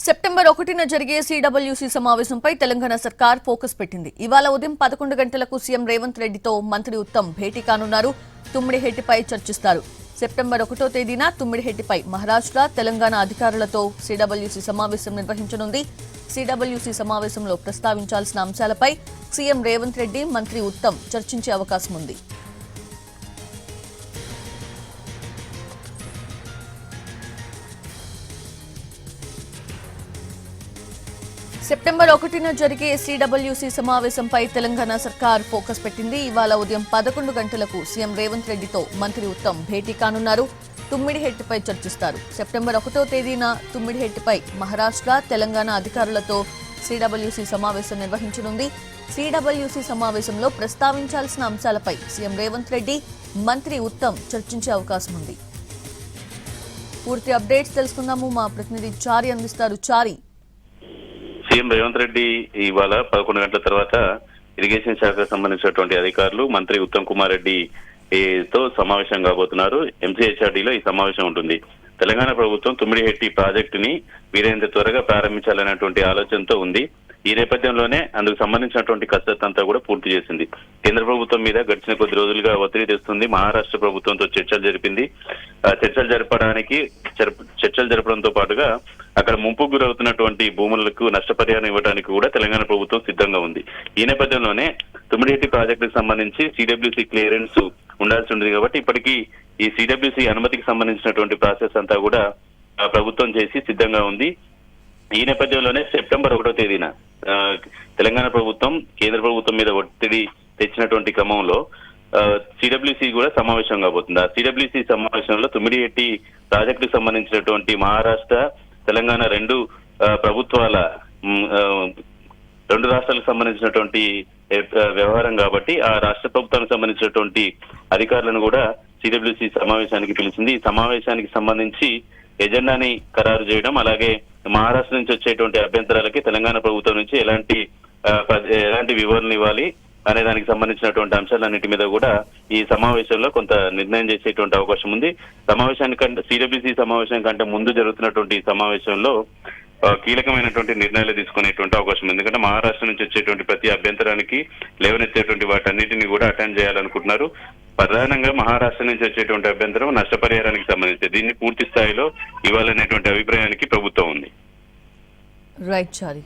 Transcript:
September 1న జరిగే CWC సమావేశంపై Telangana సర్కార్ focus పెట్టింది. ఇవాళ ఉదయం 11 గంటలకు సీఎం రేవంత్ రెడ్డితో మంత్రి ఉత్తమ్ భేటీ కానున్నారు. తుమ్మిడిహెట్టిపై చర్చిస్తారు. సెప్టెంబర్ 1వ తేదీన తుమ్మిడిహెట్టిపై మహారాష్ట్ర, తెలంగాణ అధికారులతో సిడబ్ల్యూసీ సమావేశం నిర్వహించనుంది. సిడబ్ల్యూసీ సమావేశంలో ప్రస్తావించాల్సిన అంశాలపై సీఎం రేవంత్ రెడ్డి, మంత్రి ఉత్తమ్ చర్చించే అవకాశం ఉంది. సెప్టెంబర్ 1న జరిగే సిడబ్ల్యూసీ సమావేశంపై తెలంగాణ సర్కార్ ఫోకస్ పెట్టింది. ఇవాళ ఉదయం 11 గంటలకు సీఎం రేవంత్ రెడ్డితో మంత్రి ఉత్తమ్ భేటీ కానున్నారు. తుమ్మిడిహెట్టిపై చర్చిస్తారు. సెప్టెంబర్ 1వ తేదీన తుమ్మిడిహెట్టిపై మహారాష్ట్ర, తెలంగాణ అధికారులతో సిడబ్ల్యూసీ సమావేశం నిర్వహించనుంది. సిడబ్ల్యూసీ సమావేశంలో ప్రస్తావించాల్సిన అంశాలపై సీఎం రేవంత్ రెడ్డి, మంత్రి ఉత్తమ్ చర్చించే అవకాశం ఉంది. పూర్తి అప్డేట్స్ తెలుసుకుందాము. మా ప్రతినిధి చారి అందిస్తారు. చారి, సీఎం రేవంత్ రెడ్డి ఇవాళ 11 గంటల తర్వాత ఇరిగేషన్ శాఖకు సంబంధించినటువంటి అధికారులు మంత్రి ఉత్తమ్ కుమార్ రెడ్డి తో సమావేశం కాబోతున్నారు. ఎంసీహెచ్ఆర్డీలో ఈ సమావేశం ఉంటుంది. తెలంగాణ ప్రభుత్వం తుమ్మిడిహెట్టి ప్రాజెక్టుని వీలైనంత త్వరగా ప్రారంభించాలనేటువంటి ఆలోచనతో ఉంది. ఈ నేపథ్యంలోనే అందుకు సంబంధించినటువంటి కసరత్తు అంతా కూడా పూర్తి చేసింది. కేంద్ర ప్రభుత్వం మీద గడిచిన కొద్ది రోజులుగా ఒత్తిడి తెస్తుంది. మహారాష్ట్ర ప్రభుత్వంతో చర్చలు జరిపింది. చర్చలు జరపడంతో పాటుగా అక్కడ ముంపుకు గురవుతున్నటువంటి భూములకు నష్టపరిహారం ఇవ్వడానికి కూడా తెలంగాణ ప్రభుత్వం సిద్ధంగా ఉంది. ఈ నేపథ్యంలోనే తుమ్మిడిహెట్టి ప్రాజెక్టుకు సంబంధించి సిడబ్ల్యూసీ క్లియరెన్స్ ఉండాల్సి ఉంటుంది. కాబట్టి ఇప్పటికీ ఈ సిడబ్ల్యూసీ అనుమతికి సంబంధించినటువంటి ప్రాసెస్ అంతా కూడా ప్రభుత్వం చేసి సిద్ధంగా ఉంది. ఈ నేపథ్యంలోనే సెప్టెంబర్ 1వ తేదీన తెలంగాణ ప్రభుత్వం కేంద్ర ప్రభుత్వం మీద ఒత్తిడి తెచ్చినటువంటి క్రమంలో సిడబ్ల్యూసీ కూడా సమావేశం కాబోతుంది. ఆ సిడబ్ల్యూసీ సమావేశంలో తుమ్మిడిహెట్టి ప్రాజెక్టుకు సంబంధించినటువంటి మహారాష్ట్ర, తెలంగాణ రెండు రాష్ట్రాలకు సంబంధించినటువంటి వ్యవహారం కాబట్టి ఆ రాష్ట్ర ప్రభుత్వానికి సంబంధించినటువంటి అధికారులను కూడా సిడబ్ల్యూసీ సమావేశానికి పిలిచింది. ఈ సమావేశానికి సంబంధించి ఎజెండాని ఖరారు చేయడం, అలాగే మహారాష్ట్ర నుంచి వచ్చేటువంటి అభ్యంతరాలకి తెలంగాణ ప్రభుత్వం నుంచి ఎలాంటి వివరణ ఇవ్వాలి అనే దానికి సంబంధించినటువంటి అంశాలన్నిటి మీద కూడా ఈ సమావేశంలో కొంత నిర్ణయం చేసేటువంటి అవకాశం ఉంది. సిడబ్ల్యూసీ సమావేశం కంటే ముందు జరుగుతున్నటువంటి ఈ సమావేశంలో కీలకమైనటువంటి నిర్ణయాలు తీసుకునేటువంటి అవకాశం ఉంది. ఎందుకంటే మహారాష్ట్ర నుంచి వచ్చేటువంటి ప్రతి అభ్యంతరానికి లేవనెత్తేటువంటి వాటన్నిటిని కూడా అటెండ్ చేయాలనుకుంటున్నారు. ప్రధానంగా మహారాష్ట్ర నుంచి వచ్చేటువంటి అభ్యంతరం నష్టపరిహారానికి సంబంధించి దీన్ని పూర్తి స్థాయిలో ఇవ్వాలనేటువంటి అభిప్రాయానికి ప్రభుత్వం ఉంది. రైట్ చారి.